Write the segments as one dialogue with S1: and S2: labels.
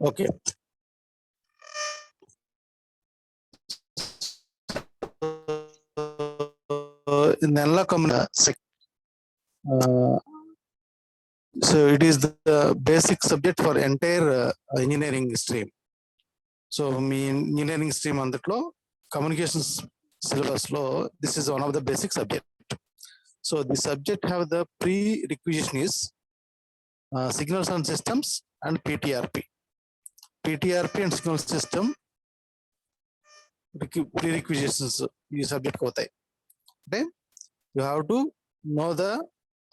S1: Okay. In the analog communication, so it is the basic subject for entire engineering stream. So me engineering stream andatlo communications syllabus lo this is one of the basic subject. So the subject have the prerequisition is signals and systems and PTRP. PTRP and signal system prerequisitions ఈ subject అవుతాయి. Then you have to know the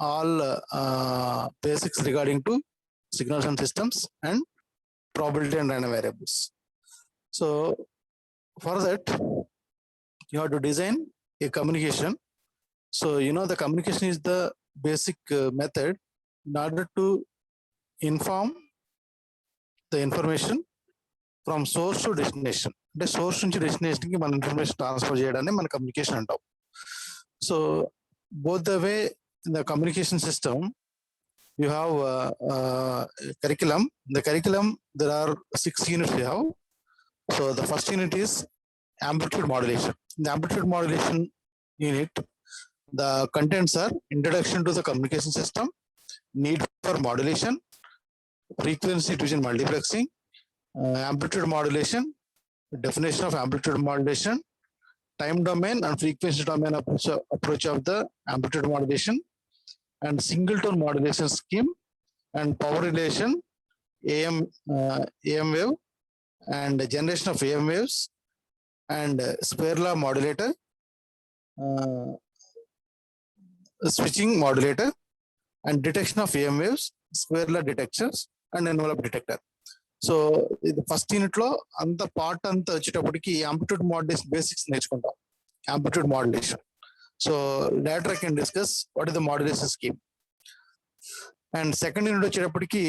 S1: all basics regarding to signals and systems and probability and random variables. So for that you have to design a communication. So you know the communication is the basic method in order to inform the information from source to destination. అంటే source నుంచి destination కి మన information transfer చేయడాన్ని మన communication అంటాం. So both the way in the communication system you have curriculum. The curriculum there are 6 units you have. So the first unit is amplitude modulation. In the amplitude modulation unit the contents are introduction to the communication system, need for modulation, frequency division multiplexing, amplitude modulation, definition of amplitude modulation, time domain and frequency domain approach of the amplitude modulation, and singleton modulation scheme, and power relation, AM wave, and generation of AM waves, and square law modulator, switching modulator, and detection of AM waves, square law detectors, and envelope detector. So ఇది first unit లో అంత part అంతా వచ్చేటప్పటికి amplitude modulation basics నేర్చుకుంటాం. Amplitude modulation. So later I can discuss what is the modulation scheme. And second unit వచ్చేటప్పటికి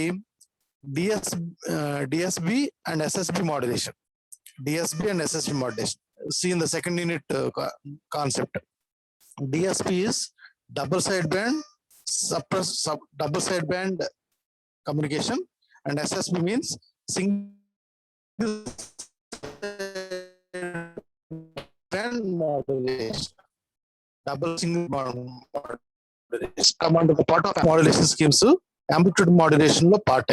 S1: DSB and SSB modulation. DSB and SSB modulation. See in the second unit concept. DSP is double sideband double sideband communication, and SSB means single band modulation, double single band modulation. Come under the part of modulation schemes. Amplitude modulation lo part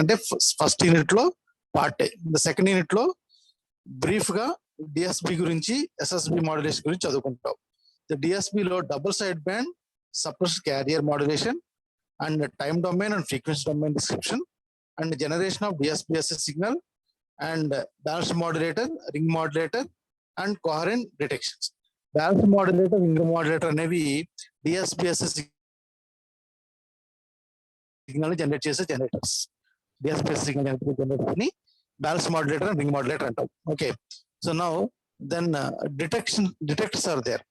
S1: అంటే first unit లో part. The second unit లో brief గా DSB గురించి SSB modulation గురించి చదువుకుంటాం. DSB లో double side band suppressed carrier modulation and time domain and frequency domain description and generation of DSPSS signal and balanced modulator, ring modulator, and coherent detections. Balanced modulator, ring modulator అనేవి DSPSS signal generate చేసే generators. DSPSS signal generators ని balanced modulator and ring modulator అంటాం. Okay, so now then detectors are there.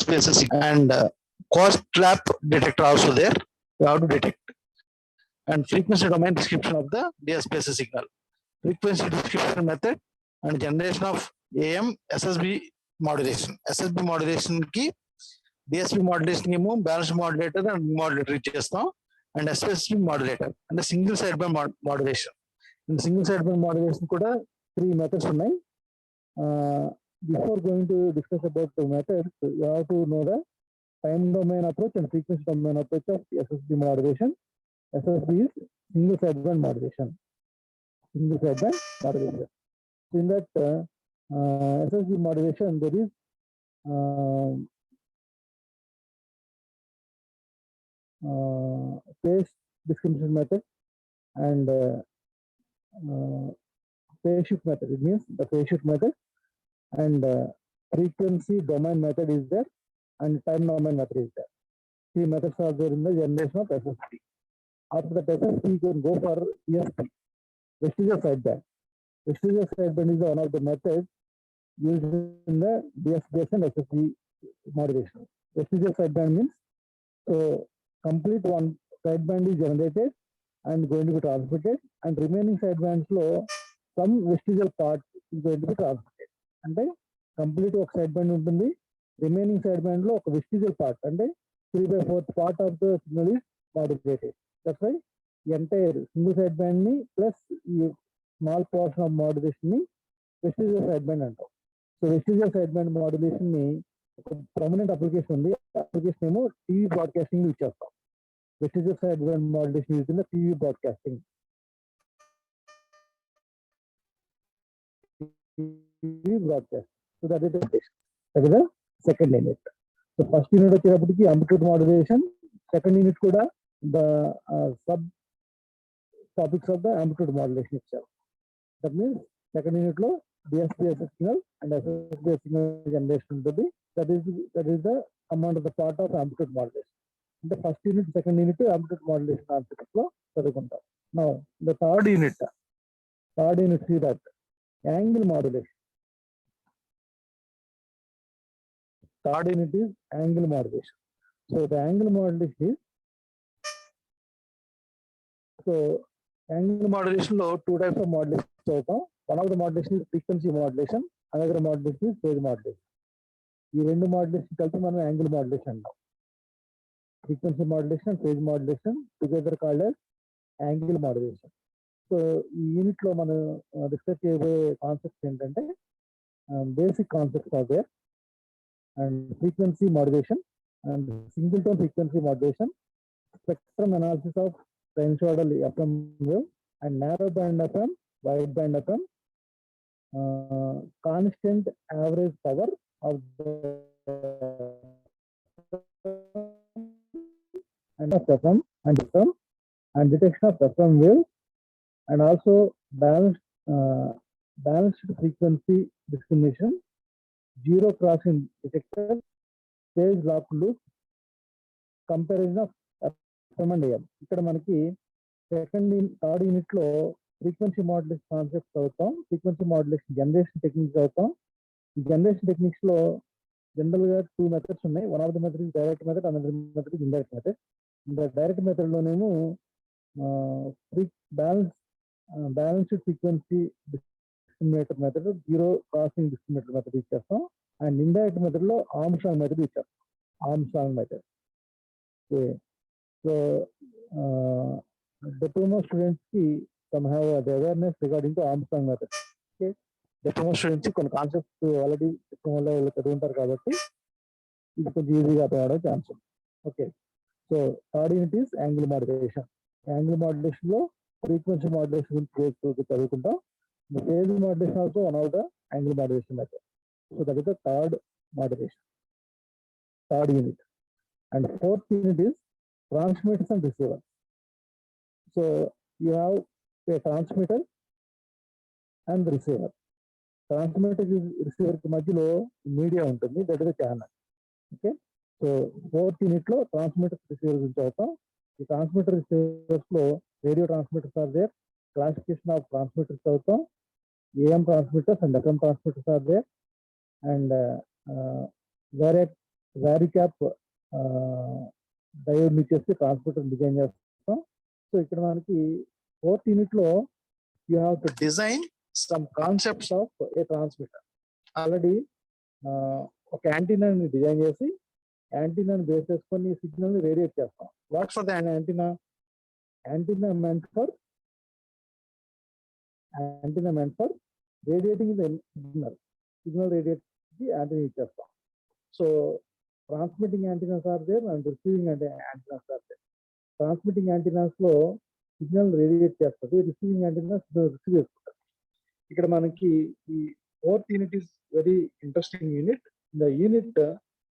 S1: Spaces and cost trap detector also there. You have to detect. And frequency domain description of the DSPSS signal, frequency description method, and generation of AM SSB modulation. SSB modulation ki DSP modulation ki balanced modulator and modulator chestam, and SSB modulator and the single sideband modulation. In single sideband modulation kuda 3 methods unnai. Before going to discuss about the methods, you have to know the time domain approach and frequency domain approach of SSB modulation. SSB is single sideband modulation. Single sideband modulation. So in that SSB modulation, there is phase discrimination method and phase shift method. It means the phase shift method. And frequency domain method is there, and time domain method is there. 3 methods are there in the generation of SSB. After that SSB, you can go for ESP, vestigial sideband. Vestigial sideband is one of the methods used in the DSPS and SSB modulation. Vestigial sideband means so complete one sideband is generated and going to be transmitted, and remaining sidebands lo some vestigial part is going to be transmitted. అంటే complete ఒక side band ఉంటుంది, remaining side band లో ఒక vestigial part అంటే
S2: 3/4 part of the signal is modulated. That's why the entire single sideband ni plus small portion of modulation ni vestigial sideband antam. So vestigial sideband modulation ni prominent application undi. Application emo TV broadcasting lo ichestam. Vestigial sideband modulation used in the TV broadcasting. TV broadcast. So that is the second unit. So first unit వచ్చేటప్పటికి amplitude modulation, second unit కూడా the sub topics of the amplitude modulation itself. That means second unit లో DSPS signal and SSPS signal generation ఉంటుంది. That is the amount of the part of amplitude modulation. The first unit, second unit amplitude modulation concept లో చదువుకుంటాం. Now the third unit see that angle modulation. Third unit is angle modulation. So the angle modulation is, angle modulation lo two types of modulation chudukam. One of the modulation is frequency modulation, another modulation is phase modulation. ఈ రెండు modulation కలిపి మనం angle modulation అంటాం. Frequency modulation and phase modulation together called as angle modulation. So ఈ unit లో మనం discuss చేయబోయే concepts ఏంటంటే basic concepts of their and frequency modulation and singleton frequency modulation, spectrum analysis of sinusoidal FM wave and narrow band FM, wide band FM, constant average power of the and of FM and detection of FM waves, and also balanced frequency discrimination, zero crossing detector, phase lock loop, comparison of FM and AM. ఇక్కడ మనకి third unit లో frequency modulation concept చదువుతాం, frequency modulation generation techniques చదువుతాం. ఈ generation techniques లో general గా 2 methods ఉన్నాయి. One of the method direct method, another method indirect method. ఇంకా డైరెక్ట్ మెథడ్ లోనేమో balanced frequency discriminator method, zero crossing discriminator method ఇచ్చేస్తాం. And indirect method లో Armstrong method ఇచ్చేస్తాం. Armstrong method. Okay, so diploma students కి some have the awareness regarding to Armstrong method. Okay, diploma students కొన్ని concepts already డిప్లొమాలో చదువుంటారు కాబట్టి ఇది కొంచెం ఈజీగా అవ్వడం ఛాన్స్ ఉంది. Okay, so third unit is angle modulation. Angle modulation లో ఫ్రీక్వెన్సీ మాడ్యులేషన్ గురించి చదువుకుంటాం. The phase modulation also one of the angle modulation method. So that is the third modulation, third unit. And fourth unit is transmitters and receivers. So you have a transmitter and receiver. Transmitter is receiver ki madhyalo media untundi, that is the channel. Okay, so fourth unit lo transmitter receivers gurinchi chudukam. The transmitter receivers lo radio transmitters are there. Classification of transmitters chudukam. AM transmitters and FM transmitters are there, and varicap diode nichesi transmitter design chestam. So ikkada manaki fourth unit lo you have to design some concepts of a transmitter. Already oka antenna ni design chesi antenna ni base cheskoni signal ni radiate chestam. What for the antenna? Antenna meant for radiating the signal radiate the antenna ichestam. So transmitting antennas are there and receiving antennas are there. Transmitting antennas lo signal radiate chestadi, receiving antennas receive chestuntaru. Ikkada manaki ee fourth unit is very interesting unit. In the unit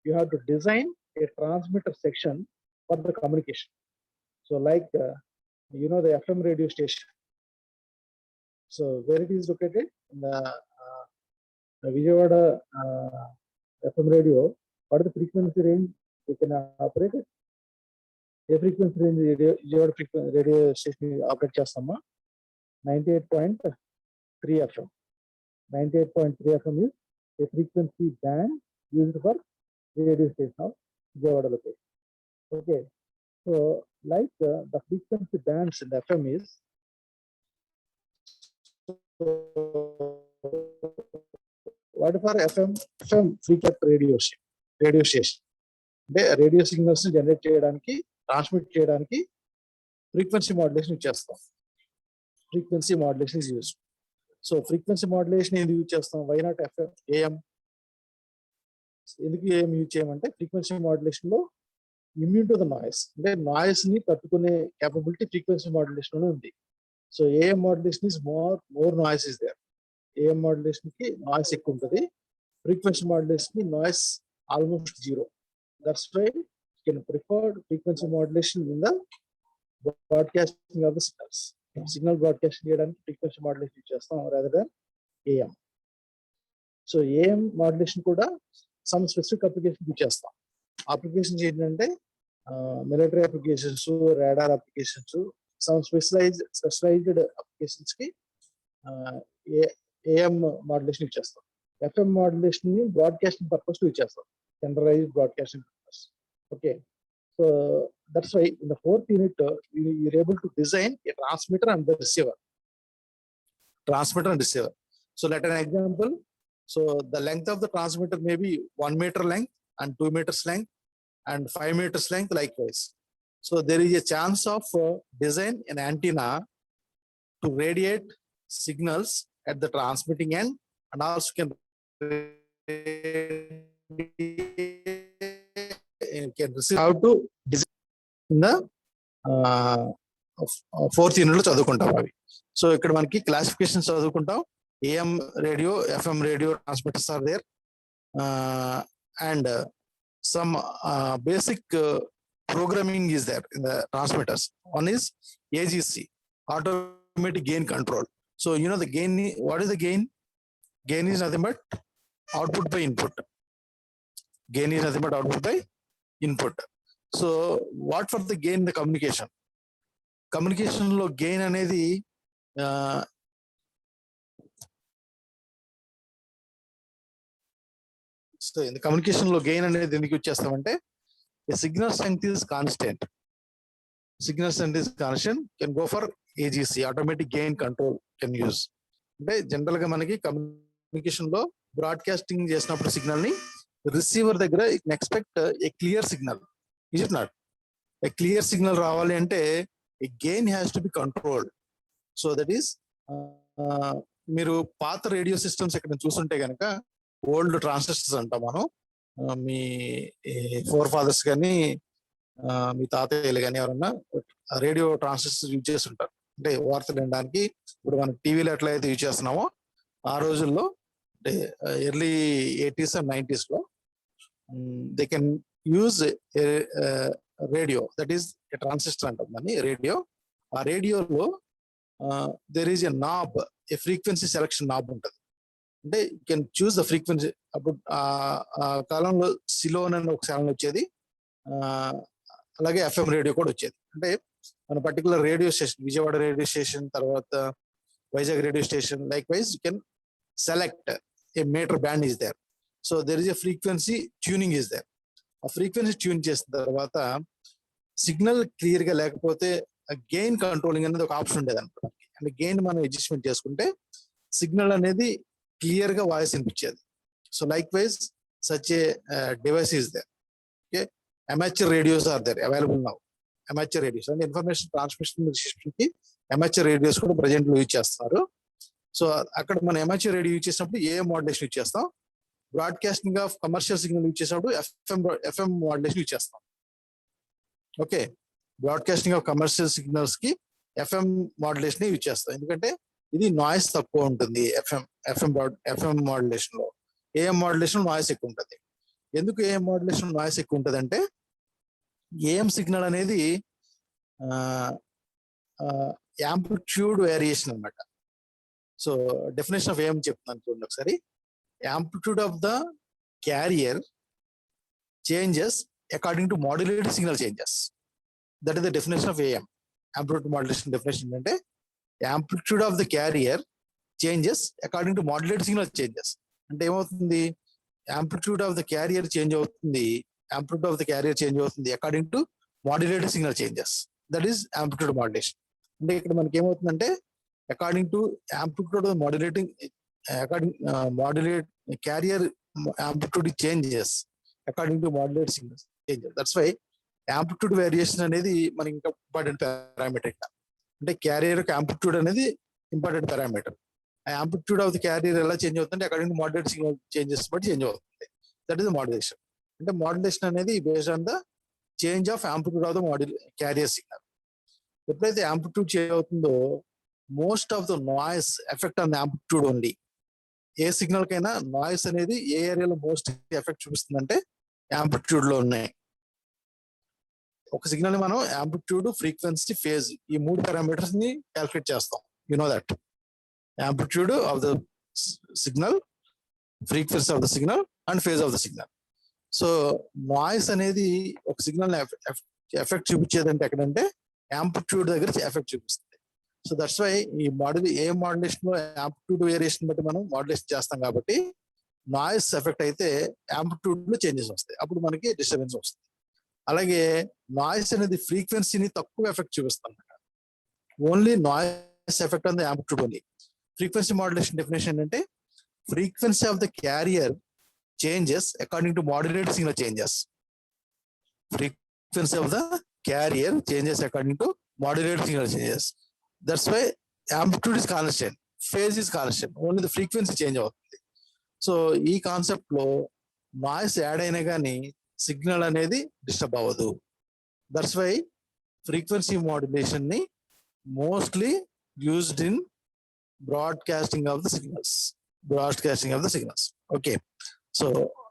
S2: you have to design a transmitter section for the communication. So like you know the FM radio station. So where it is located in the Vijayawada FM radio, what is the frequency range you can operate it? A frequency range Vijayawada radio station operate chestama 98.3 FM. 98.3 FM is a frequency band used for radio station of Vijayawada location. Okay, so like the frequency bands in the FM is what for FM frequency radio station. అంటే radio signals generate చేయడానికి, transmit చేయడానికి frequency modulation ఇచ్చేస్తాం. Frequency modulation is use. So frequency modulation ఎందుకు use చేస్తాం? Why not FM, AM? ఎందుకు AM use చేయమంటే frequency modulation లో immune to the noise, అంటే నాయిస్ ని తట్టుకునే కేపబిలిటీ ఫ్రీక్వెన్సీ మాడ్యులేషన్ లోనే ఉంది. So AM modulation is more noise is there. AM modulation కి నాయిస్ ఎక్కువ ఉంటుంది, ఫ్రీక్వెన్సీ మాడ్యులేషన్ కి noise almost zero. That's why you can prefer frequency modulation in the broadcasting of the signals. Signal broadcasting చేయడానికి frequency modulation use చేస్తాం rather than AM. So AM modulation కూడా some specific application use చేస్తాం. Applications ఏంటంటే military applications, radar applications, some specialized applications కి AM modulation use చేస్తాం. FM modulation ని broadcasting purpose use చేస్తాం, generalized broadcasting purpose. Okay, so that's why in the fourth unit you're able to design a transmitter and the receiver. Transmitter and receiver. So let an example. So the length of the transmitter may be 1 meter length and 2 meters length and 5 meters length likewise. So there is a chance of design an antenna to radiate signals at the transmitting end and also can receive. How to design in the fourth unit లో చదువుకుంటాం అవి. సో ఇక్కడ మనకి classification చదువుకుంటాం. AM radio, FM radio transmitters are there and some basic programming is there in the transmitters. One is AGC, automatic gain control. So you know the gain, what is the gain? Gain is nothing but output by input. Gain is nothing but output by input. So what for the gain in the communication? Communication lo gain anedi so in the communication lo gain anedi enduku ichestamante a signal strength is constant. Signal strength is constant, can go for AGC, automatic gain control can use. అంటే general గా మనకి communication లో broadcasting చేసినప్పుడు signal ని receiver దగ్గర expect a clear signal. Is it not? A clear signal రావాలి అంటే a gain has to be controlled. So that is మీరు పాత రేడియో సిస్టమ్స్ ఎక్కడ చూస్తుంటే కనుక ఓల్డ్ ట్రాన్సిస్టర్స్ అంటాం మనం. మీ ఫోర్ ఫాదర్స్ కానీ మీ తాతయ్యలు కానీ ఎవరన్నా రేడియో ట్రాన్సిస్టర్ యూజ్ చేసి ఉంటారు. అంటే వార్తలు వినడానికి ఇప్పుడు మనం టీవీలో ఎట్లయితే యూజ్ చేస్తున్నామో ఆ రోజుల్లో, అంటే ఎర్లీ 80s అండ్ 90s లో they can use radio, that is transistor అంటాం దాన్ని రేడియో. ఆ రేడియోలో there is a knob, a frequency selection knob ఉంటుంది. అంటే you can choose the frequency. అప్పుడు ఆ కాలంలో సిలోన్ అని ఒక ఛానల్ వచ్చేది, అలాగే ఎఫ్ఎం రేడియో కూడా వచ్చేది. అంటే మన particular radio station, Vijayawada radio station, తర్వాత Vizag radio station, likewise you can select a meter band is there. So there is a frequency tuning is there. ఆ ఫ్రీక్వెన్సీ ట్యూన్ చేసిన తర్వాత సిగ్నల్ క్లియర్ గా లేకపోతే గెయిన్ కంట్రోలింగ్ అనేది ఒక option ఉండేది అనుకో. అంటే గెయిన్ మనం అడ్జస్ట్మెంట్ చేసుకుంటే సిగ్నల్ అనేది క్లియర్ గా వాయిస్ వినిపించేది. So likewise such a device is there. Okay, amateur radios are there available now. Amateur radios and information transmission system కి amateur radios కూడా ప్రజెంట్ లో యూజ్ చేస్తున్నారు. సో అక్కడ మనం amateur రేడియో యూజ్ చేసినప్పుడు ఏ modulation use చేస్తాం, broadcasting of commercial signal use చేసినప్పుడు FM modulation use చేస్తాం. Okay, broadcasting of commercial signals కి ఎఫ్ఎం మోడ్యులేషన్ యూజ్ చేస్తాం, ఎందుకంటే ఇది నాయిస్ తక్కువ ఉంటుంది. ఎఫ్ఎం మోడ్యులేషన్ లో ఏఎం మోడ్యులేషన్ నాయిస్ ఎక్కువ ఉంటుంది. ఎందుకు ఏఎం మోడ్యులేషన్ నాయిస్ ఎక్కువ ఉంటుంది అంటే ఏఎం సిగ్నల్ అనేది యాంప్లిట్యూడ్ వేరియేషన్ అన్నమాట. సో డెఫినేషన్ ఆఫ్ ఏఎం చెప్తున్నాను చూడండి ఒకసారి. Amplitude of the carrier changes according to modulated signal changes. That is the definition of AM. Amplitude modulation definition ఏంటంటే amplitude of the carrier changes according to modulated signal changes. అంటే ఏమవుతుంది, amplitude of the carrier change అవుతుంది, amplitude of the carrier change అవుతుంది according to modulated signal changes. That is amplitude modulation. అంటే ఇక్కడ మనకి ఏమవుతుందంటే according to amplitude of modulating according modulate carrier amplitude changes
S1: according to modulate signals changes. That's why amplitude variation అనేది మనకి ఇంకా important parameter ఇక్కడ. అంటే క్యారియర్ యాంప్లిట్యూడ్ అనేది ఇంపార్టెంట్ పారామీటర్. ఆ యాంప్లిట్యూడ్ ఆఫ్ ది క్యారియర్ ఎలా చేంజ్ అవుతుంది అకార్డింగ్ టు మోడ్యులేట్ సిగ్నల్ చేంజెస్ బట్టి చేంజ్ అవుతుంది. That is modulation. అంటే మాడ్యులేషన్ అనేది based on the change of amplitude of the carrier signal. ఎప్పుడైతే యాంప్లిట్యూడ్ చేంజ్ అవుతుందో most of the noise effect on amplitude only. A signal కైనా noise అనేది ఏ ఏరియాలో most effect చూపిస్తుందంటే amplitude లో ఉన్నాయి. ఒక సిగ్నల్ ని మనం యాంప్లిట్యూడ్, ఫ్రీక్వెన్సీ, ఫేజ్ ఈ 3 పారామీటర్స్ ని క్యాల్కులేట్ చేస్తాం. You know that amplitude of the signal, frequency of the signal and phase of the signal. So noise అనేది ఒక సిగ్నల్ ఎఫెక్ట్ చూపించేది అంటే ఎక్కడంటే యాంప్లిట్యూడ్ దగ్గర ఎఫెక్ట్ చూపిస్తుంది. సో దట్స్ వై ఈ మాడ్యులేషన్ లో యాంప్లిట్యూడ్ వేరియేషన్ బట్టి మనం మాడ్యులేషన్ చేస్తాం కాబట్టి నాయిస్ ఎఫెక్ట్ అయితే యాంప్లిట్యూడ్ లో చేంజెస్ వస్తాయి, అప్పుడు మనకి డిస్టర్బెన్స్ వస్తుంది. అలాగే నాయిస్ అనేది ఫ్రీక్వెన్సీని తక్కువ ఎఫెక్ట్ చూపిస్తాం. Only noise effect on the amplitude only. Frequency modulation definition అంటే frequency of the carrier changes according to modulated signal changes. Frequency of the carrier changes according to modulated signal changes. That's why amplitude is constant, phase is constant, only the frequency change అవుతుంది. So ఈ concept లో noise add అయినా కానీ signal అనేది disturb అవ్వదు. That's why frequency modulation ని mostly used in broadcasting of the signals. Okay, so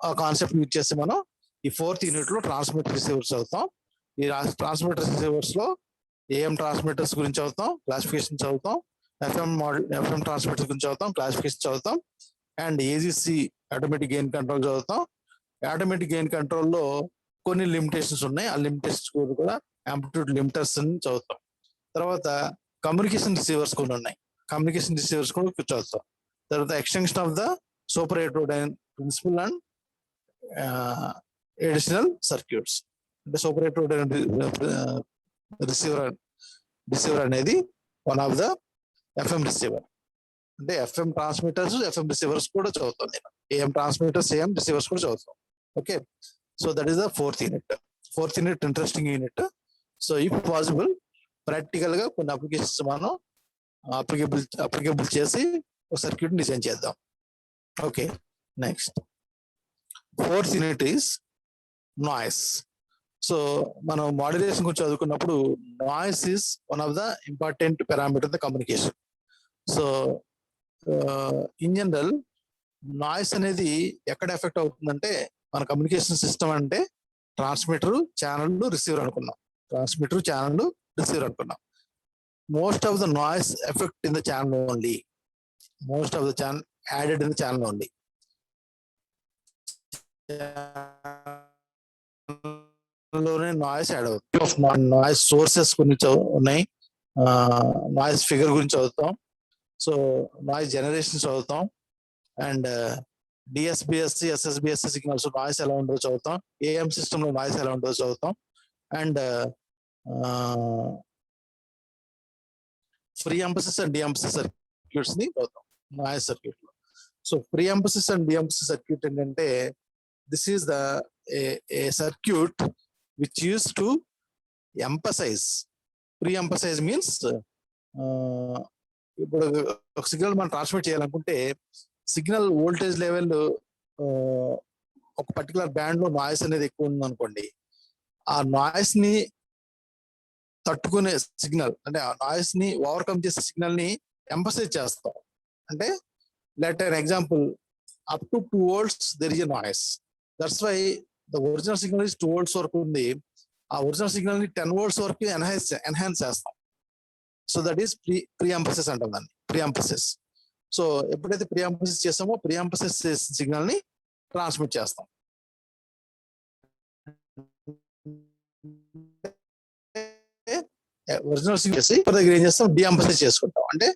S1: ఆ concept use చేస్తే మనం ఈ 4th యూనిట్ లో ట్రాన్స్మిటర్ రిసీవర్స్ చదువుతాం. ఈ ట్రాన్స్మిటర్ రిసీవర్స్ లో ఏఎం ట్రాన్స్మిటర్స్ గురించి చదువుతాం, క్లాసిఫికేషన్ చదువుతాం, ఎఫ్ఎం ట్రాన్స్మిటర్స్ గురించి చదువుతాం, క్లాసిఫికేషన్ చదువుతాం, and AGC automatic gain control చదువుతాం. ఆటోమేటిక్ గెయిన్ కంట్రోల్ లో కొన్ని లిమిటేషన్స్ ఉన్నాయి, ఆ లిమిటేషన్స్ కూడా యాంప్లిట్యూడ్ లిమిటర్స్ అని చదువుతాం. తర్వాత కమ్యూనికేషన్ రిసీవర్స్ కొన్ని ఉన్నాయి, కమ్యూనికేషన్ రిసీవర్స్ కూడా చదువుతాం. తర్వాత extension of the super heterodyne principle and additional circuits. అంటే సూపర్ హెటెరోడైన్ రిసీవర్ అనేది one of the FM receiver. అంటే ఎఫ్ఎం ట్రాన్స్మిటర్స్, ఎఫ్ఎం రిసీవర్స్ కూడా చదువుతాం నేను. ఏఎం ట్రాన్స్మిటర్స్, ఏఎం రిసీవర్స్ కూడా చదువుతాం. Okay, so that is the 4th unit. 4th unit interesting unit. So if possible practical గా కొన్ని applications మనం అప్లికేబుల్ చేసి ఒక సర్క్యూట్ డిజైన్ చేద్దాం. Okay, next 4th unit is noise. So మనం మాడ్యులేషన్ గురించి చదువుకున్నప్పుడు noise is one of the important parameter the communication. So in general noise అనేది ఎక్కడ ఎఫెక్ట్ అవుతుందంటే మన కమ్యూనికేషన్ సిస్టమ్ అంటే ట్రాన్స్మిటర్, ఛానల్, రిసీవర్ అనుకున్నాం. ట్రాన్స్మిటర్, ఛానల్, రిసీవర్ అనుకున్నాం. Most of the noise effect in the channel only. Most of the channel added in the channel only. లోనే noise add అవుతుంది. Noise sources గురించి ఉన్నాయి, noise figure గురించి చదువుతాం. So noise generation చదువుతాం, and DSBSC, ఎస్ఎస్బిఎస్సి signals noise ఎలా ఉంటుందో చదువుతాం. ఏఎం సిస్టమ్ లో నాయిస్ ఎలా ఉంటుందో చదువుతాం. And pre emphasis and deemphasis circuits ని చదువుతాం నాయిస్ సర్క్యూట్ లో. So pre emphasis and deemphasis circuit ఏంటంటే this is the a circuit which used to emphasize. Pre-emphasize means ఇప్పుడు ఒక సిగ్నల్ మనం ట్రాన్స్మిట్ చేయాలనుకుంటే సిగ్నల్ వోల్టేజ్ లెవెల్ ఒక పర్టికులర్ బ్యాండ్ లో నాయిస్ అనేది ఎక్కువ ఉంది అనుకోండి, ఆ నాయిస్ ని తట్టుకునే సిగ్నల్ అంటే ఆ నాయిస్ ని ఓవర్కమ్ చేసే సిగ్నల్ ని ఎంఫసైజ్ చేస్తాం. అంటే let an example, up to 2 volts there is a noise. That's why the original signal is 2 volts వరకు ఉంది, ఆ ఒరిజినల్ సిగ్నల్ ని 10 volts వరకు ఎన్హాన్స్ చేస్తాం. సో దట్ ఈస్ ప్రీ-ఎంఫసిస్ అంటాం దాన్ని, ప్రీ-ఎంఫసిస్. సో ఎప్పుడైతే ప్రీ-ఎంఫసిస్ చేస్తామో ప్రీ-ఎంఫసిస్ సిగ్నల్ ని ట్రాన్స్మిట్ చేస్తాం. ఒరిజినల్ సిగ్నల్ దగ్గర ఏం చేస్తాం, డి-ఎంఫసిస్ చేసుకుంటాం. అంటే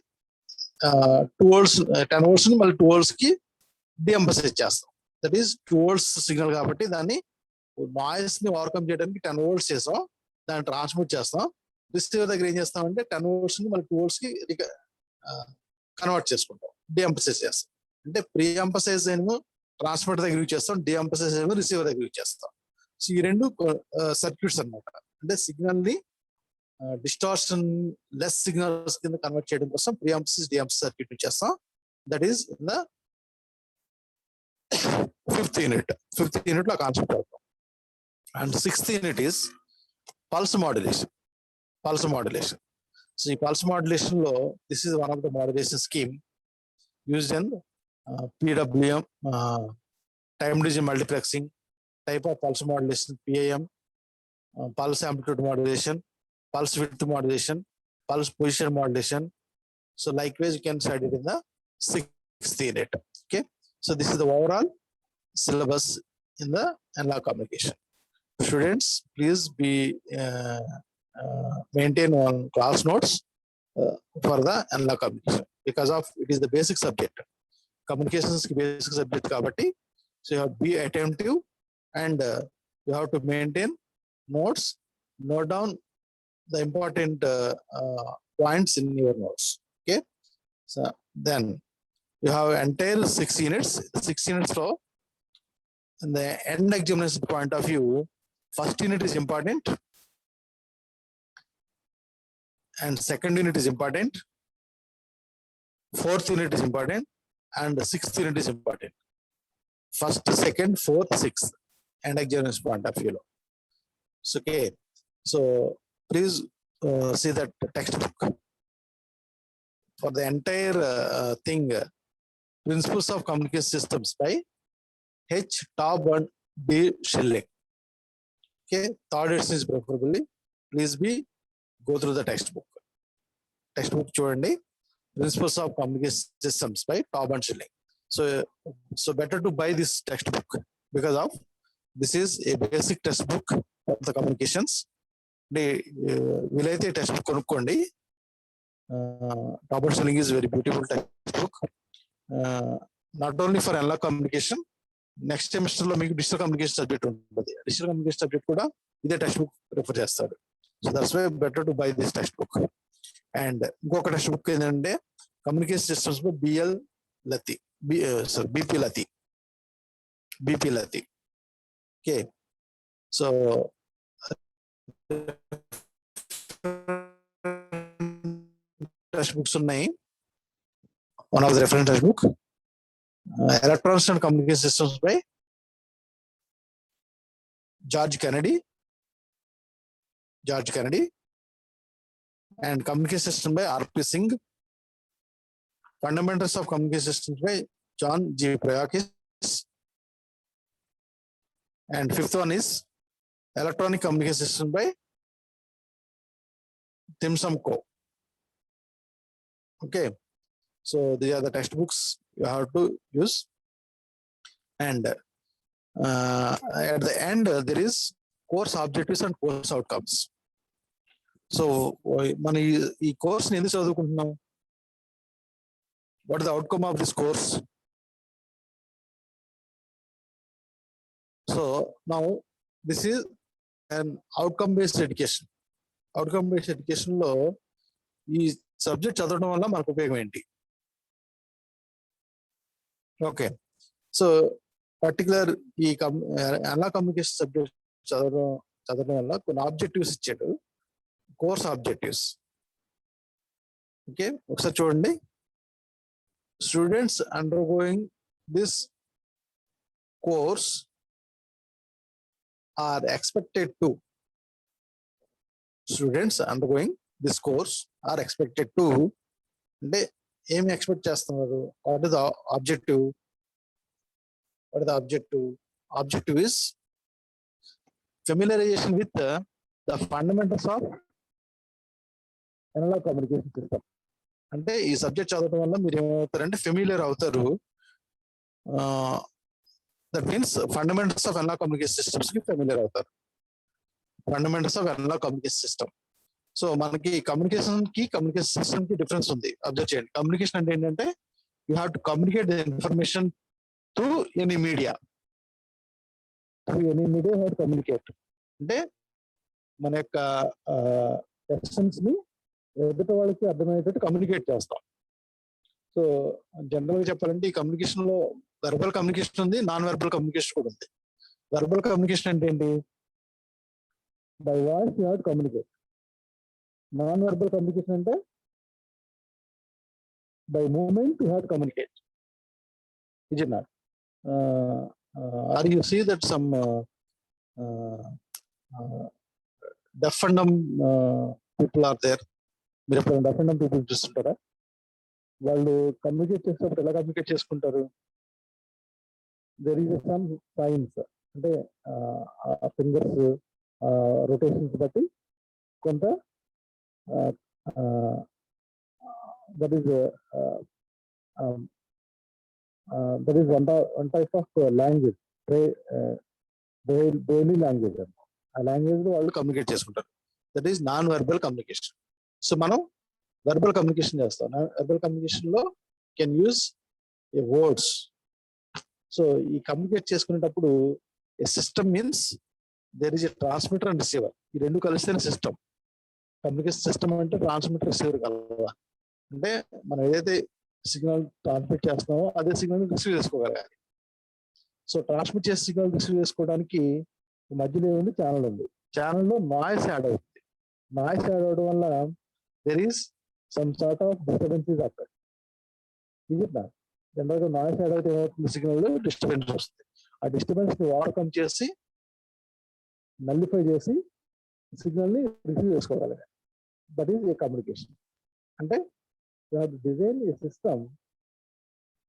S1: 2 volts 10 volts ని మళ్ళీ 2 volts కి డి-ఎంఫసిస్ చేస్తాం. దట్ ఈస్ 2 volts సిగ్నల్ కాబట్టి దాన్ని నాయిస్ ని ఓవర్కమ్ చేయడానికి 10 volts చేస్తాం, దాన్ని ట్రాన్స్మిట్ చేస్తాం. రిసీవర్ దగ్గర ఏం చేస్తామంటే 10 volts ని మళ్ళీ 2 volts కి కన్వర్ట్ చేసుకుంటాం, డి-ఎంఫసైజ్ చేస్తాం. అంటే ప్రీ ఎంఫసైజ్ ఏమో ట్రాన్స్మిటర్ దగ్గర యూజ్ చేస్తాం, డిఎంపసైజ్ ఏమో రిసీవర్ దగ్గర యూజ్ చేస్తాం. సో ఈ రెండు సర్క్యూట్స్ అన్నమాట. అంటే సిగ్నల్ ని డిస్టార్షన్ లెస్ సిగ్నల్స్ కింద కన్వర్ట్ చేయడం కోసం ప్రియాంపసిస్ డిఎంపసిస్ సర్క్యూట్ యూజ్ చేస్తాం. That is in the fifth unit లో కాన్సెప్ట్ అవుతాం. And sixth unit is pulse modulation. So ఈ పల్స్ మాడ్యులేషన్ లో this is one of the modulation scheme used in PWM, time division multiplexing, type of pulse modulation, PAM, pulse amplitude modulation, pulse width modulation, pulse position modulation. So likewise, you can study it in the sixth unit. Okay. So this is the overall syllabus in the analog communication. Students, please be maintain on class notes for the analog communication. Because of it is the basic subject, communications ki basic subject kabatti, so you have to be attentive and you have to maintain notes, note down the important points in your notes. Okay, so then you have entire 6 units. 6 units lo in the end examination point of view, first unit is important and second unit is important, fourth unit is important, and the sixth unit is important. First, second, fourth, sixth, and examination point of view. So, okay, so please see that textbook for the entire thing. Principles of Communication Systems by H. Taub and D. Schilling. Okay, third edition is preferably. Please go through the textbook. Textbook చూడండి. Principles of Communication Systems by Taub and Schilling. So better to buy this textbook because of this is a basic textbook of the communications. వీలైతే textbook కొనుక్కోండి. Taub and Schilling is very beautiful textbook. Not only for analog communication, next semester లో మీకు digital communication subject ఉంటుంది. Digital communication subject కూడా ఇదే text book refer చేస్తాడు. So that's why better to buy this text book. And ఇంకొక text book ఏంటంటే communication systems by BP Lathi. Okay, so text books ఉన్నాయి. One of the reference text book electronics and communication systems by George Kennedy and communication system by R.P. Singh. Fundamentals of communication systems by John G. Prayakis. And fifth one is electronic communication system by Timsam Co. Okay, so these are the textbooks you have to use. And at the end there is course objectives and course outcomes. So మన ఈ course ని ఎందుకు చదువుకుంటున్నాం? What is the outcome of this course? So now this is an outcome based education. Outcome based education లో ఈ subject చదవడం వల్ల మనకు ఉపయోగం ఏంటి? ఓకే, సో పర్టికులర్ ఈ అనలాగ్ కమ్యూనికేషన్ సబ్జెక్ట్ చదవడం వల్ల కొన్ని ఆబ్జెక్టివ్స్ ఇచ్చాడు, కోర్స్ ఆబ్జెక్టివ్స్. ఓకే, ఒకసారి చూడండి. Students undergoing this course are expected to అంటే ఏమి ఎక్స్పెక్ట్ చేస్తున్నారు? What is the objective? Objective is familiarization with the fundamentals of analog communication system. అంటే ఈ సబ్జెక్ట్ చదవడం వల్ల మీరు ఏమవుతారంటే ఫెమిలియర్ అవుతారు. That means fundamentals of analog communication systems కి ఫెమిలియర్ అవుతారు. Fundamentals of analog communication system. So మనకి కమ్యూనికేషన్ సిస్టమ్ కి డిఫరెన్స్ ఉంది. అబ్జర్వ్ చేయండి. కమ్యూనికేషన్ అంటే ఏంటంటే you have to communicate the information through any media. Communicate అంటే మన యొక్క ఎసెన్స్ ని ఎదుటి వాళ్ళకి అర్థమయ్యేటట్టు కమ్యూనికేట్ చేస్తాం. సో జనరల్ గా చెప్పాలంటే ఈ కమ్యూనికేషన్ లో వెర్బల్ కమ్యూనికేషన్ ఉంది, నాన్ వెర్బల్ కమ్యూనికేషన్ కూడా ఉంది. వెర్బల్ కమ్యూనికేషన్ అంటే ఏంటి?
S2: By voice you have to communicate. Non verbal communication అంటే by movement you have to communicate. Is it not?
S1: Or you see that some deaf and dumb people are there.
S2: మీరు ఎప్పుడు deaf and people చూస్తుంటారా? వాళ్ళు communicate చేసేటప్పుడు ఎలా communicate చేసుకుంటారు? There is some science, అంటే fingers rotations బట్టి కొంత that is one type of language, braille language. ఆ లాంగ్వేజ్ లో వాళ్ళు
S1: కమ్యూనికేట్ చేసుకుంటారు. That is non verbal communication. So మనం వెర్బల్ కమ్యూనికేషన్ చేస్తాం. వెర్బల్ కమ్యూనికేషన్ లో can use a words. So ఈ కమ్యూనికేట్ చేసుకునేటప్పుడు a system means there is a transmitter and receiver. ఈ రెండు కలిస్తేనే సిస్టమ్. కమ్యూనికేషన్ సిస్టమ్ అంటే ట్రాన్స్మిటర్ రిసీవర్ కలవా. అంటే మనం ఏదైతే సిగ్నల్ ట్రాన్స్మిట్ చేస్తున్నామో అదే సిగ్నల్ రిసీవ్ చేసుకోగలగాలి. సో ట్రాన్స్మిట్ చేసే సిగ్నల్ రిసీవ్ చేసుకోవడానికి మధ్యలో ఏముంది? ఛానల్ ఉంది. ఛానల్లో నాయిస్ యాడ్ అవుతుంది. నాయిస్ యాడ్ అవడం వల్ల there is some sort of disturbances అక్కడ. ఇది జనరల్గా నాయిస్ యాడ్ అయితే ఏమవుతుంది? సిగ్నల్ డిస్టర్బెన్స్ వస్తుంది. ఆ డిస్టర్బెన్స్ ని ఓవర్కమ్ చేసి నల్లిఫై చేసి సిగ్నల్ ని రిసీవ్ చేసుకోగలగాలి. That is a communication. అంటే you have to design a system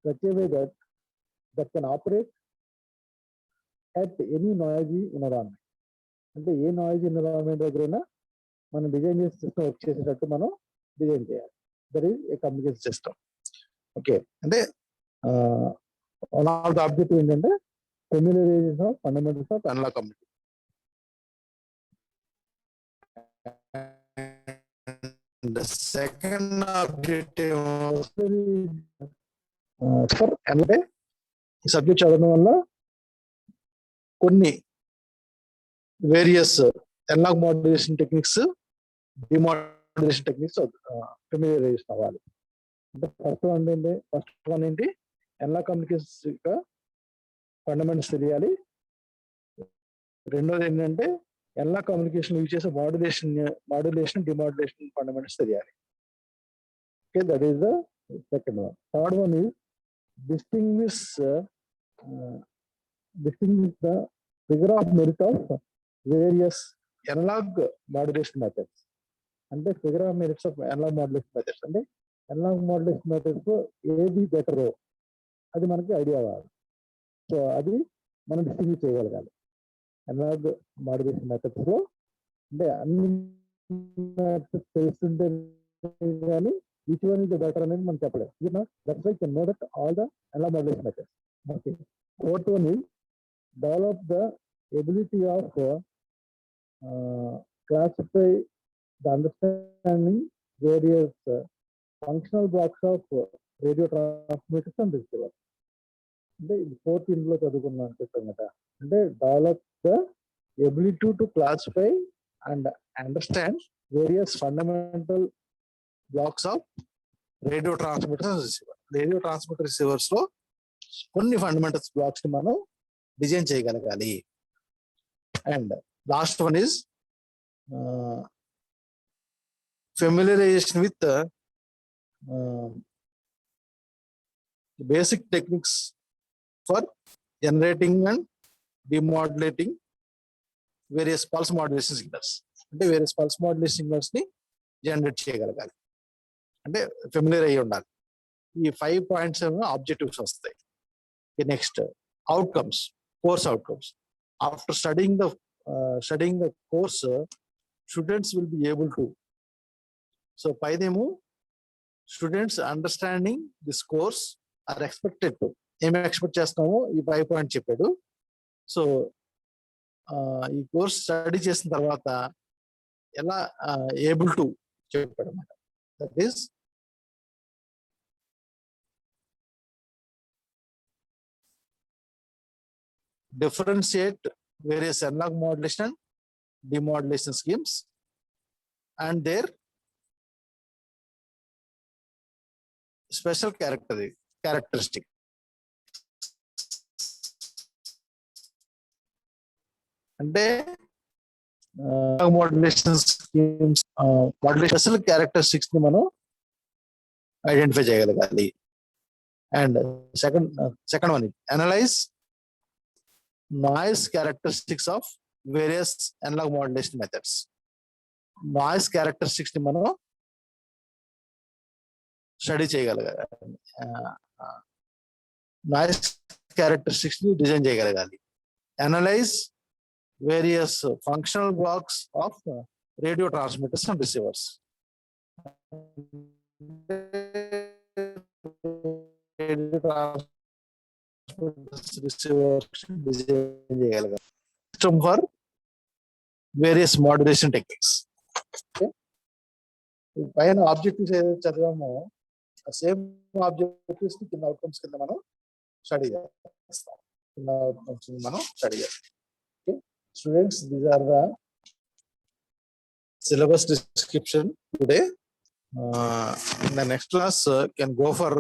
S1: such a way that can operate at any noisy environment. అంటే ఏ నాయిస్ ఎన్విరాన్మెంట్ దగ్గరైనా మనం డిజైన్ చేసే సిస్టమ్ వర్క్ చేసేటట్టు మనం డిజైన్ చేయాలి. That is a communication system. Okay, అంటే one of the objective ఏంటంటే familiarization of fundamentals of analog communication. The second objective
S2: అంటే ఈ సబ్జెక్ట్ చదవడం వల్ల కొన్ని various analog modulation techniques, demodulation techniques familiarization అవ్వాలి. అంటే ఫస్ట్ వన్ ఏంటి? అనలాగ్ కమ్యూనికేషన్స్ యొక్క ఫండమెంటల్స్ తెలియాలి. రెండోది ఏంటంటే ఎలా కమ్యూనికేషన్ యూజ్ చేసే మాడ్యులేషన్ డిమాడ్యులేషన్ ఫండమెంటల్స్ తెలియాలి. Okay, that is the second one. Third one is distinguish the figure of merit of various analog modulation methods. అంటే figure of merits of analog modulation methods. అంటే analog modulation methods ఏది better అది మనకి idea కావాలి. So అది మనం distinguish చేయగలగాలి. Analogue modulation methods లో అంటే అన్ని తెలుస్తుంటే కానీ which one is the better అనేది మనం చెప్పలేము. That's why you can know that all the analog modulation methods. Okay. Fourth one is develop the ability of classify the understanding various functional blocks of radio transmitters and receivers. అంటే ఇది 4th ఇందులో చదువుకున్నాను చెప్పాను కదా. అంటే develop the ability to classify and understand various fundamental blocks of radio transmitter receiver. Radio transmitter receivers లో కొన్ని fundamentals blocks ని మనం డిజైన్ చేయగలగాలి. And last one is familiarization with basic techniques for generating and demodulating various pulse modulation signals. అంటే various pulse modulation signals ని generate చేయగలగాలి. అంటే familiar అయ్యి ఉండాలి. ఈ 5 పాయింట్స్ ఆబ్జెక్టివ్స్ వస్తాయి. Next outcomes, course outcomes. After studying the course students will be able to. So పైదేమో students understanding this course are expected to. ఏమి ఎక్స్పెక్ట్ చేస్తామో ఈ 5 పాయింట్ చెప్పాడు. సో ఈ కోర్స్ స్టడీ చేసిన తర్వాత ఎలా ఏబుల్ టు చెప్పాడు అన్నమాట. That is differentiate various analog modulation, demodulation schemes and their special characteristic.
S1: అంటే modulation schemes modulation special characteristics ని మనం ఐడెంటిఫై చేయగలగాలి. And second one analyze noise characteristics of various analog modulation methods. Noise characteristics ని మనం study చేయగలగాలి. Noise characteristics ని design చేయగలగాలి. Analyze various functional blocks of radio transmitters and receivers. Design చేయగలగాలి. System for various modulation techniques. పైన objectives ఏదైతే చదివామో same objectives కింద అవుట్కమ్స్ కింద మనం స్టడీ చేస్తాం. కింద అవుట్కమ్స్ మనం స్టడీ చేస్తాం. Students, these are the syllabus description today. In the next class, can go for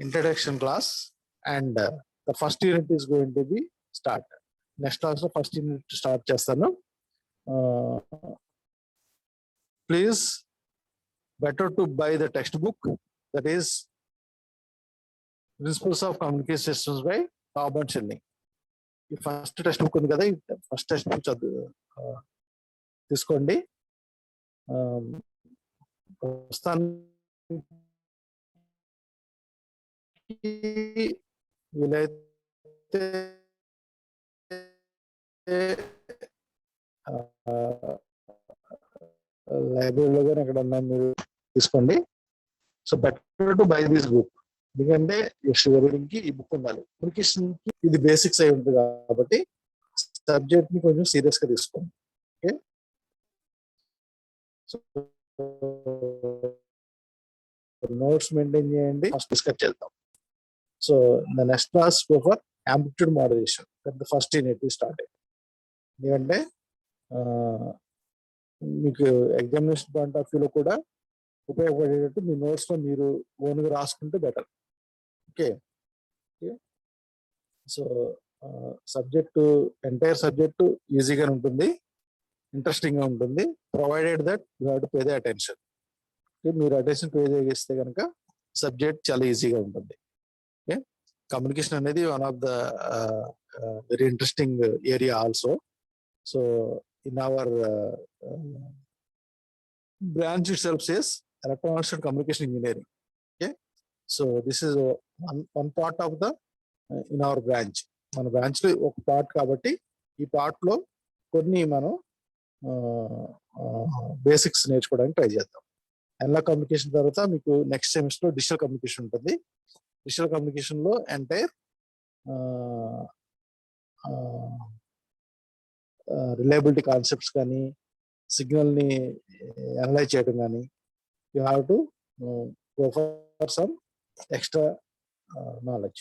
S1: introduction class, and the first unit is going to be start. Next class, the first unit start chestanu. Please, better to buy the textbook, that is Principles of Communication Systems by Tom and Schilling. ఈ first text book ఉంది కదా, ఈ first text book తీసుకోండి. వీలైతే లైబ్రరీలో కానీ ఎక్కడన్నా మీరు తీసుకోండి. So better to buy this book, ఎందుకంటే ఎవరికి ఈ బుక్ ఉండాలి. కమ్యూనికేషన్ కి ఇది బేసిక్స్ అయి ఉంటుంది కాబట్టి సబ్జెక్ట్ ని కొంచెం సీరియస్ గా తీసుకోండి. ఓకే, నోట్స్ మెయింటైన్ చేయండి. డిస్కస్ చేద్దాం. So the next class go for amplitude modulation. First unit start అయ్యింది. ఎందుకంటే మీకు ఎగ్జామినేషన్ పాయింట్ ఆఫ్ వ్యూలో కూడా ఉపయోగపడేటట్టు మీ నోట్స్ లో మీరు ఓన్గా రాసుకుంటే better. Okay, so subject entire subject ఈజీగా ఉంటుంది, ఇంట్రెస్టింగ్ గా ఉంటుంది, provided that you have to pay the attention. మీరు అటెన్షన్ పే చేస్తే కనుక సబ్జెక్ట్ చాలా ఈజీగా ఉంటుంది. ఓకే, కమ్యూనికేషన్ అనేది one of the very interesting area also. So in our branch itself says electronics and communication engineering. Okay, so this is one part of the in our branch. మన branch లో ఒక part కాబట్టి ఈ part లో కొన్ని మనం basics నేర్చుకోవడానికి try చేద్దాం. అనలాగ్ కమ్యూనికేషన్ తర్వాత మీకు నెక్స్ట్ సెమిస్టర్ లో డిజిటల్ కమ్యూనికేషన్ ఉంటుంది. డిజిటల్ కమ్యూనికేషన్ లో ఎంటైర్ రిలయబిలిటీ కాన్సెప్ట్స్ కానీ, సిగ్నల్ ని అనలైజ్ చేయడం కానీ, you have to go for some extra knowledge.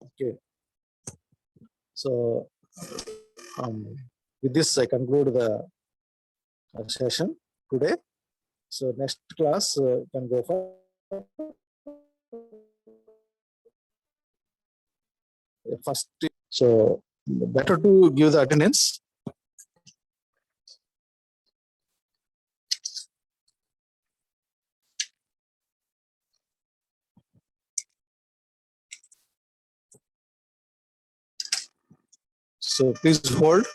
S1: Okay, so with this I conclude the session today. So next class can go for first. So better to give the attendance. So please hold.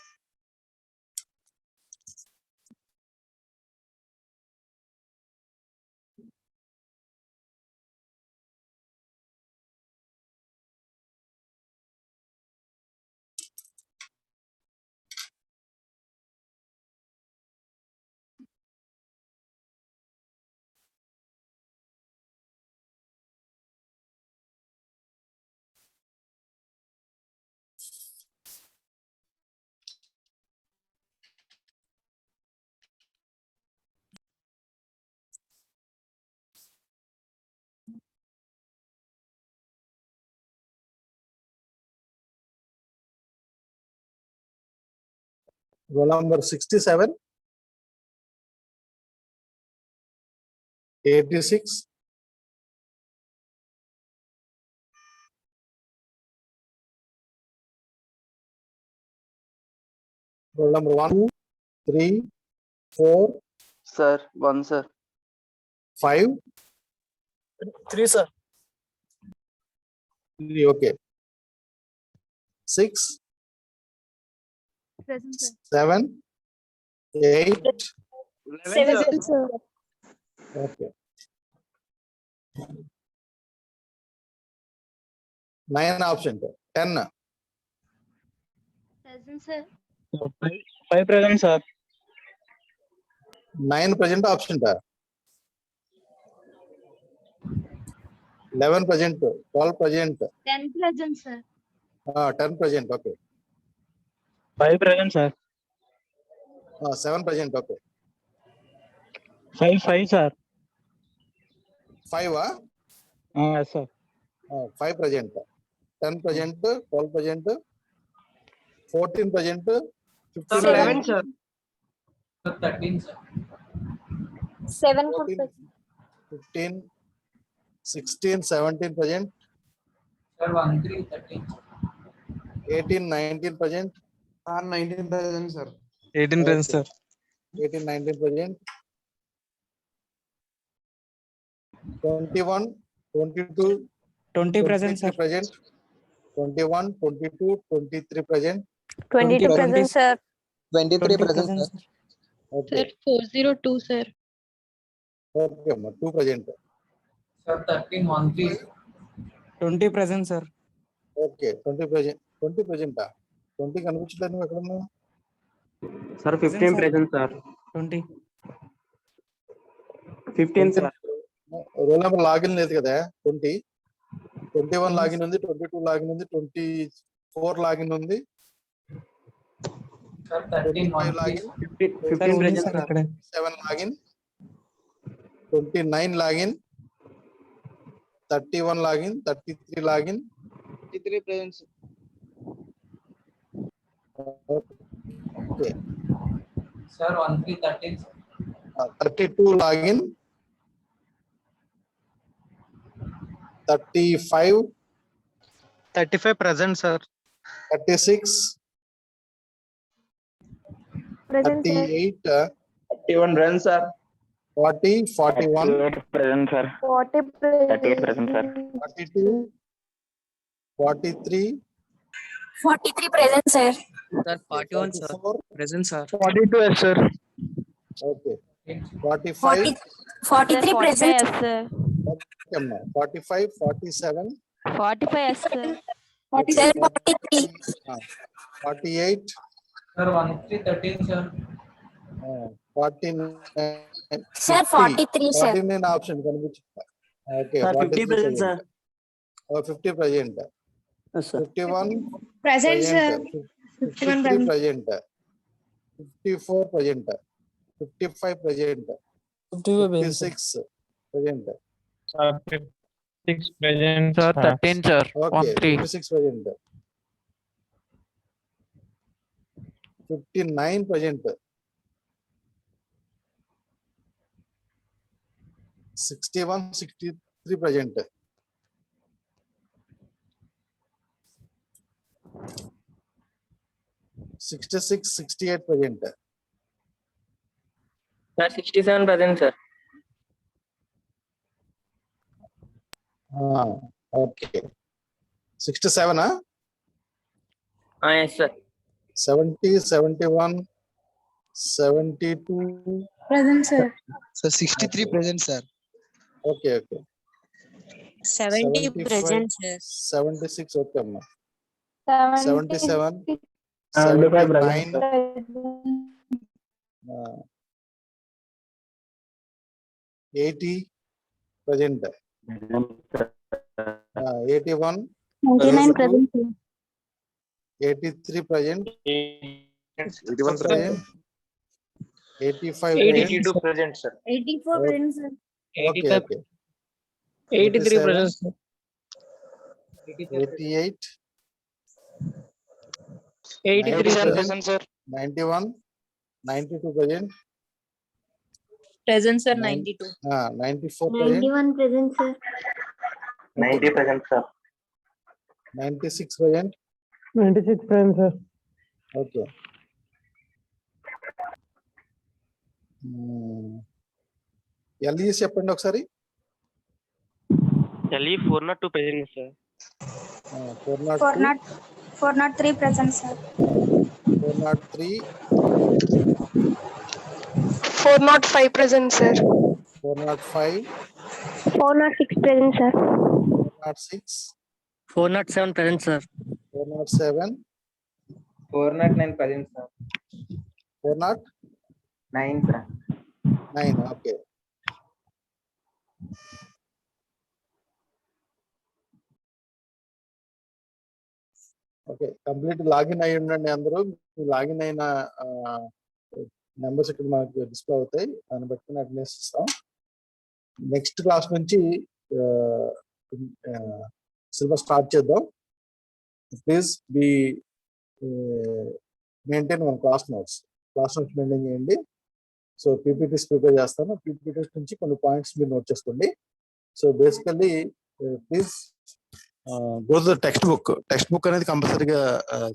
S1: Roll number 67, 86, Roll number 1, 3, 4,
S3: Sir, 1, sir.
S1: 5,
S4: 3, sir.
S1: 3, okay. 6,
S5: Present, sir.
S1: 7, 8,
S3: 11, sir.
S1: okay. 9 option, 10,
S5: Present, sir.
S4: 5 present, sir.
S1: 9 present option, 11 present, 12 present,
S5: 10 present, sir.
S1: 10 present, okay.
S4: 5 present, sir.
S1: 7 present, okay.
S4: 5, sir.
S1: 5,
S4: Yes, sir.
S1: 5 present, 10 present, 12 present, 14 present, 15
S5: Seven.
S1: present,
S3: sir. 13, sir.
S5: 7 for
S1: 14,
S5: present.
S1: 15, 16, 17 present,
S3: Sir, 1, 3, 13.
S1: 18, 19 present,
S3: 19 present, sir.
S4: 18 present, sir.
S1: 18, 19 present, 21, 22,
S4: 20 present,
S1: 23
S4: sir.
S1: present, 21, 22, 23 present,
S5: 22
S4: 20.
S5: present, sir.
S3: 23
S4: 20 present, sir.
S1: okay.
S5: 402, sir.
S1: Okay, 2 present,
S3: Sir, 13, 1, 3.
S4: 20 present, sir.
S1: okay, 20 present, 20 present, 20 కనిపించలేదు నువ్వు ఎక్కడ ఉన్నావు?
S3: Sir,
S4: 15 present,
S3: sir.
S4: 20.
S3: 15, sir.
S1: Roll number login లేదు కదా 20, 21 login ఉంది, 22 login ఉంది, 24 login ఉంది,
S3: Sir, 13,
S1: 25
S3: 1, 3.
S1: Login,
S3: 15
S4: ఉంది
S3: present,
S4: సార్
S3: sir.
S4: ఇక్కడ.
S1: 7 login, 29 login, 31 login, 33 login,
S3: 53 present, sir.
S1: Okay,
S3: Sir, 1, 3, 13, sir.
S1: 32 login, 35,
S4: 35 present, sir.
S1: 36,
S5: Present, sir.
S1: 38,
S3: 31 present, sir.
S1: 40, 41,
S3: present, sir.
S5: 40 present.
S3: 38 present, sir.
S1: 42, 43,
S5: 43 present, sir.
S4: Sir, 41, sir.
S1: 44,
S4: Present, sir.
S2: 42, sir.
S1: okay, 45,
S5: 43 present. Yes, sir.
S1: okay, 45, 47,
S5: 45, yes, sir.
S1: 47,
S5: 43.
S1: 48,
S3: Sir, 1, 3, 13, sir.
S1: 49,
S5: Sir, 43, sir.
S1: 49 option కనిపించింది. Okay,
S4: Sir,
S1: 43
S4: 50 present, sir.
S1: 50 present,
S4: Yes, sir.
S1: 51
S5: Present, sir.
S1: 53 present, 54 present, 55 present, 56 present,
S4: 6 present, sir. 13, sir.
S1: okay, 56 present, 59 present, 61, 63 present, 66, 68 present,
S3: Sir, 67 present, sir.
S1: okay, 67,
S3: Yes, sir.
S1: 70, 71, 72,
S5: Present, sir.
S6: Sir, 63 present, sir.
S1: okay,
S5: 70
S1: 75,
S5: present, sir.
S1: 76, okay, amma.
S5: 77
S1: 77, 79, uh, 80 present, 81,
S5: 99 present, sir.
S1: 83 present,
S3: 81
S1: present, 85
S3: 82 present, sir.
S5: 84 present, sir.
S1: okay,
S3: 83
S1: 87,
S3: present, sir.
S1: 88,
S3: 83
S1: present,
S3: present, sir.
S1: 91, 92 present,
S5: Present, sir.
S1: 92.
S5: 92.
S1: 94 present,
S5: 91 present, sir.
S3: 90 present, sir.
S1: 96 present,
S2: 96 present, sir.
S1: okay, LEC చెప్పండి ఒకసారి.
S3: LE 402 present sir.
S1: 402,
S5: 403 present, sir.
S1: 403,
S7: 405 present, sir.
S1: 405,
S5: 406 present, sir.
S1: 406,
S4: 407 present, sir.
S1: 407,
S3: 409 present sir.
S1: 409.
S3: 9 sir.
S1: Okay. Okay, complete login అయి ఉండండి అందరూ. Login అయిన numbers ఇక్కడ మనకు display అవుతాయి, దాన్ని బట్టి అటెండెన్స్ ఇస్తాం. నెక్స్ట్ క్లాస్ నుంచి సిలబస్ స్టార్ట్ చేద్దాం. ప్లీజ్ బి మెయింటైన్ మన క్లాస్ నోట్స్ మెయింటైన్ చేయండి. సో పీపీటీస్ ప్రిపేర్ చేస్తాను. పీపీటీస్ నుంచి కొన్ని పాయింట్స్ మీరు నోట్ చేసుకోండి. So basically please go to the text book అనేది కంపల్సరీగా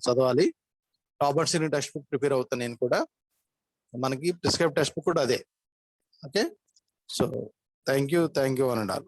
S1: చదవాలి. రాబర్ట్స్ టెక్స్ట్ బుక్ ప్రిపేర్ అవుతాను నేను కూడా. మనకి ప్రిస్క్రైబ్ టెక్స్ట్ బుక్ కూడా అదే. Okay, so thank you one and all.